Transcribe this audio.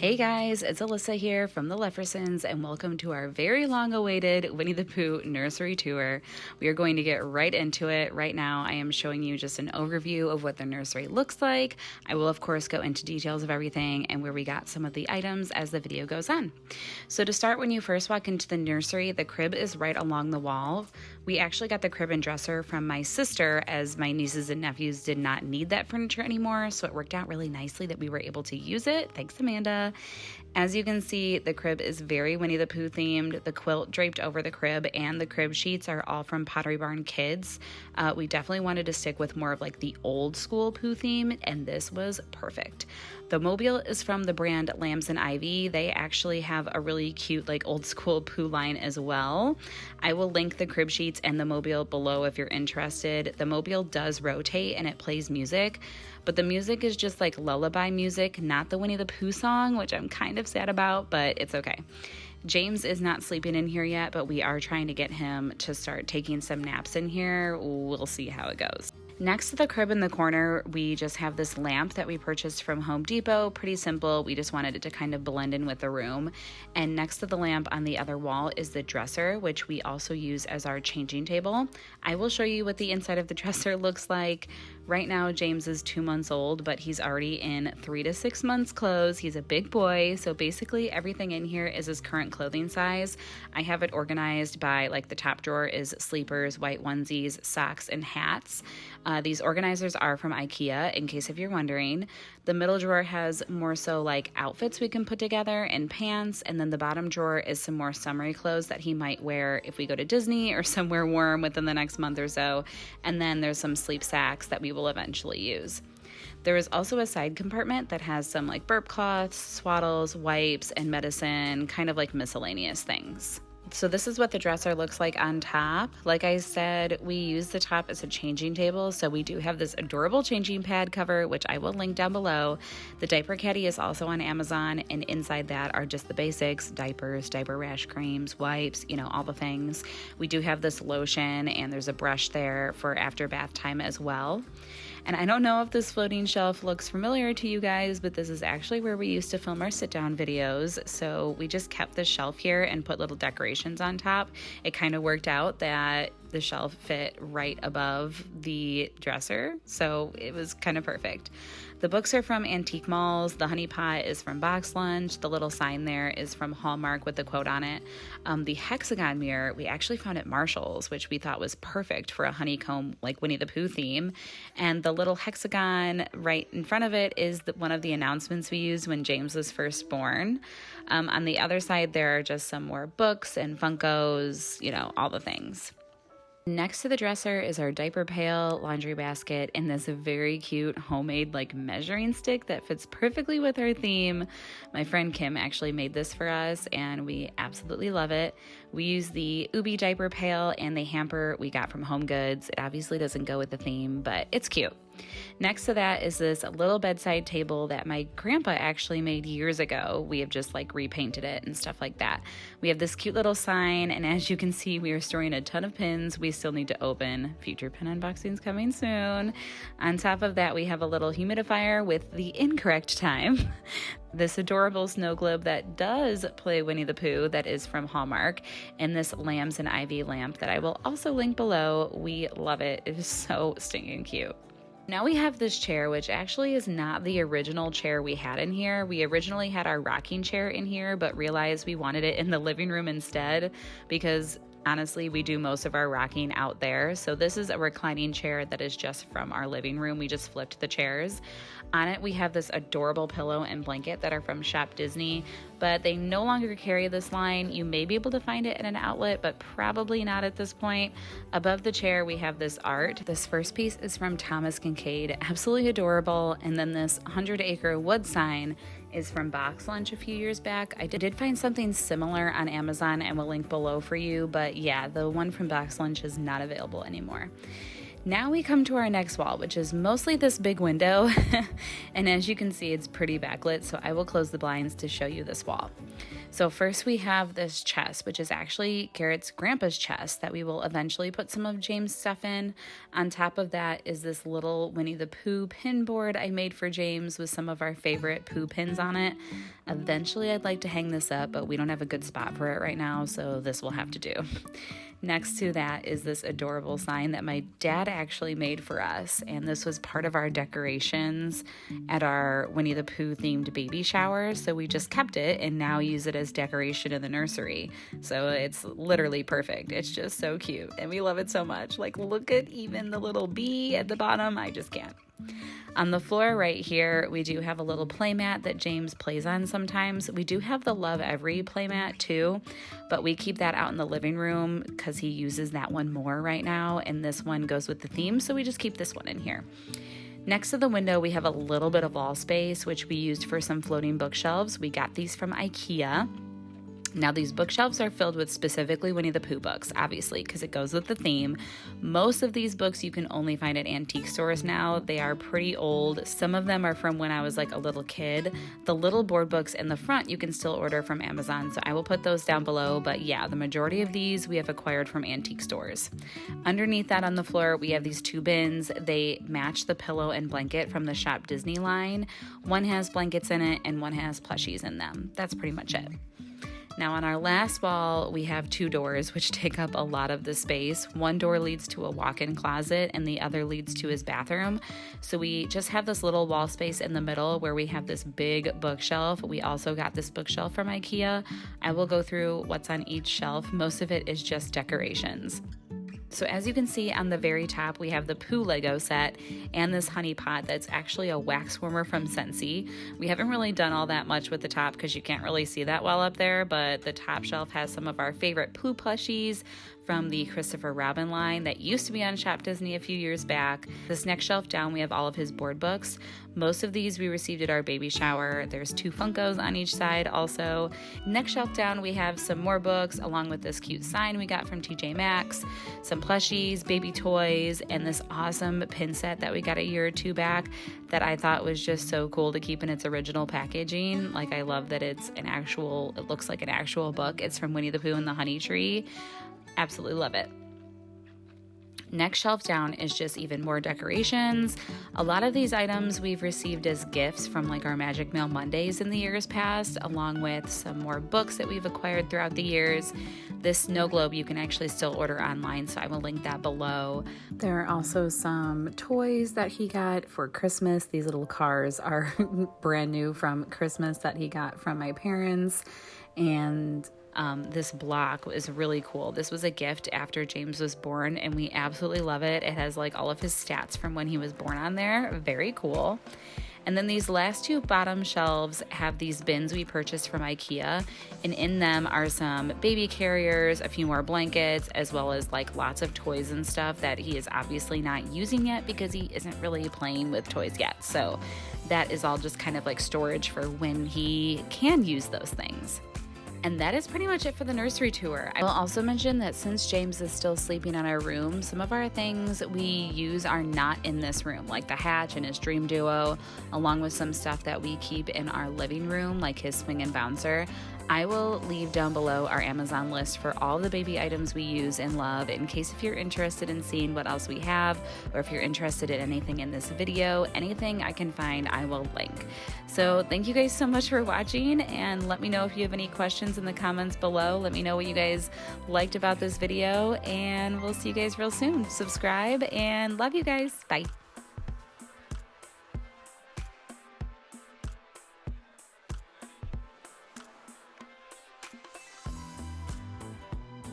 Hey guys, it's Alyssa here from the Leffersons, and welcome to our very long-awaited Winnie the Pooh nursery tour. We are going to get right into it. Right now, I am showing you just an overview of what the nursery looks like. I will, of course, go into details of everything and where we got some of the items as the video goes on. So to start, when you first walk into the nursery, the crib is right along the wall. We actually got the crib and dresser from my sister, as my nieces and nephews did not need that furniture anymore, so it worked out really nicely that we were able to use it. Thanks, Amanda. As you can see, the crib is very Winnie the Pooh themed. The quilt draped over the crib and the crib sheets are all from Pottery Barn Kids. We definitely wanted to stick with more of like the old school Pooh theme, and this was perfect. The mobile is from the brand Lambs and Ivy. They actually have a really cute like old school Pooh line as well. I will link the crib sheets and the mobile below if you're interested. The mobile does rotate and it plays music, but the music is just like lullaby music, not the Winnie the Pooh song, which I'm kind of sad about, but it's okay. James is not sleeping in here yet, but we are trying to get him to start taking some naps in here. We'll see how it goes. Next to the crib in the corner, we just have this lamp that we purchased from Home Depot. Pretty simple. We just wanted it to kind of blend in with the room. And next to the lamp on the other wall is the dresser, which we also use as our changing table. I will show you what the inside of the dresser looks like. Right now, James is 2 months old, but he's already in 3 to 6 months clothes. He's a big boy, so basically everything in here is his current clothing size. I have it organized by like the top drawer is sleepers, white onesies, socks, and hats. These organizers are from IKEA, in case if you're wondering. The middle drawer has more so like outfits we can put together and pants, and then the bottom drawer is some more summery clothes that he might wear if we go to Disney or somewhere warm within the next month or so. And then there's some sleep sacks that we will eventually use. There is also a side compartment that has some like burp cloths, swaddles, wipes, and medicine, kind of like miscellaneous things. So this is what the dresser looks like on top. Like I said, we use the top as a changing table, so we do have this adorable changing pad cover, which I will link down below. The diaper caddy is also on Amazon, and inside that are just the basics: diapers, diaper rash creams, wipes, all the things. We do have this lotion, and there's a brush there for after bath time as well. And I don't know if this floating shelf looks familiar to you guys, but this is actually where we used to film our sit-down videos. So we just kept this shelf here and put little decorations on top. It kind of worked out that the shelf fit right above the dresser, so it was kind of perfect. The books are from Antique Malls. The honey pot is from Box Lunch. The little sign there is from Hallmark with the quote on it. The hexagon mirror we actually found at Marshall's, which we thought was perfect for a honeycomb like Winnie the Pooh theme. And the little hexagon right in front of it is one of the announcements we used when James was first born. On the other side, there are just some more books and Funkos, all the things. Next to the dresser is our diaper pail, laundry basket, and this very cute homemade like measuring stick that fits perfectly with our theme. My friend Kim actually made this for us, and we absolutely love it. We use the Ubi diaper pail and the hamper we got from Home Goods. It obviously doesn't go with the theme, but it's cute. Next to that is this little bedside table that my grandpa actually made years ago. We have just like repainted it and stuff like that. We have this cute little sign, and as you can see, we are storing a ton of pins we still need to open. Future pin unboxings coming soon. On top of that, we have a little humidifier with the incorrect time. This adorable snow globe that does play Winnie the Pooh that is from Hallmark, and this Lambs and Ivy lamp that I will also link below. We love it. It is so stinking cute. Now we have this chair, which actually is not the original chair we had in here. We originally had our rocking chair in here, but realized we wanted it in the living room instead because honestly, we do most of our rocking out there. So this is a reclining chair that is just from our living room. We just flipped the chairs. On it, we have this adorable pillow and blanket that are from Shop Disney, but they no longer carry this line. You may be able to find it in an outlet, but probably not at this point. Above the chair, we have this art. This first piece is from Thomas Kincaid, absolutely adorable. And then this 100-acre wood sign is from Box Lunch a few years back. I did find something similar on Amazon and will link below for you, but yeah, the one from Box Lunch is not available anymore. Now we come to our next wall, which is mostly this big window. And as you can see, it's pretty backlit, so I will close the blinds to show you this wall. So first we have this chest, which is actually Garrett's grandpa's chest that we will eventually put some of James' stuff in. On top of that is this little Winnie the Pooh pin board I made for James with some of our favorite Pooh pins on it. Eventually I'd like to hang this up, but we don't have a good spot for it right now, so this will have to do. Next to that is this adorable sign that my dad actually made for us, and this was part of our decorations at our Winnie the Pooh themed baby shower, so we just kept it and now use it as decoration in the nursery. So it's literally perfect. It's just so cute, and we love it so much. Like, look at even the little bee at the bottom. I just can't. On the floor right here, we do have a little playmat that James plays on sometimes. We do have the Love Every playmat too, but we keep that out in the living room because he uses that one more right now, and this one goes with the theme, so we just keep this one in here. Next to the window, we have a little bit of wall space, which we used for some floating bookshelves. We got these from IKEA. Now, these bookshelves are filled with specifically Winnie the Pooh books, obviously, because it goes with the theme. Most of these books you can only find at antique stores now. They are pretty old. Some of them are from when I was like a little kid. The little board books in the front you can still order from Amazon, so I will put those down below. But yeah, the majority of these we have acquired from antique stores. Underneath that on the floor, we have these two bins. They match the pillow and blanket from the Shop Disney line. One has blankets in it and one has plushies in them. That's pretty much it. Now on our last wall, we have two doors which take up a lot of the space. One door leads to a walk-in closet and the other leads to his bathroom. So we just have this little wall space in the middle where we have this big bookshelf. We also got this bookshelf from IKEA. I will go through what's on each shelf. Most of it is just decorations. So as you can see on the very top, we have the Pooh Lego set and this honey pot that's actually a wax warmer from Scentsy. We haven't really done all that much with the top because you can't really see that well up there, but the top shelf has some of our favorite Pooh plushies from the Christopher Robin line that used to be on Shop Disney a few years back. This next shelf down, we have all of his board books. Most of these we received at our baby shower. There's two Funkos on each side also. Next shelf down, we have some more books along with this cute sign we got from TJ Maxx, some plushies, baby toys, and this awesome pin set that we got a year or two back that I thought was just so cool to keep in its original packaging. Like, I love that it looks like an actual book. It's from Winnie the Pooh and the Honey Tree. Absolutely love it. Next shelf down is just even more decorations. A lot of these items we've received as gifts from like our Magic Mail Mondays in the years past, along with some more books that we've acquired throughout the years. This snow globe you can actually still order online, so I will link that below. There are also some toys that he got for Christmas. These little cars are brand new from Christmas that he got from my parents, and this block is really cool. This was a gift after James was born, and we absolutely love it. It has like all of his stats from when he was born on there. Very cool. And then these last two bottom shelves have these bins we purchased from IKEA, and in them are some baby carriers, a few more blankets, as well as like lots of toys and stuff that he is obviously not using yet because he isn't really playing with toys yet. So that is all just kind of like storage for when he can use those things. And that is pretty much it for the nursery tour. I will also mention that since James is still sleeping on our room, some of our things we use are not in this room, like the hatch and his dream duo, along with some stuff that we keep in our living room, like his swing and bouncer. I will leave down below our Amazon list for all the baby items we use and love in case if you're interested in seeing what else we have, or if you're interested in anything in this video, anything I can find, I will link. So thank you guys so much for watching, and let me know if you have any questions in the comments below. Let me know what you guys liked about this video, and we'll see you guys real soon. Subscribe, and love you guys. Bye.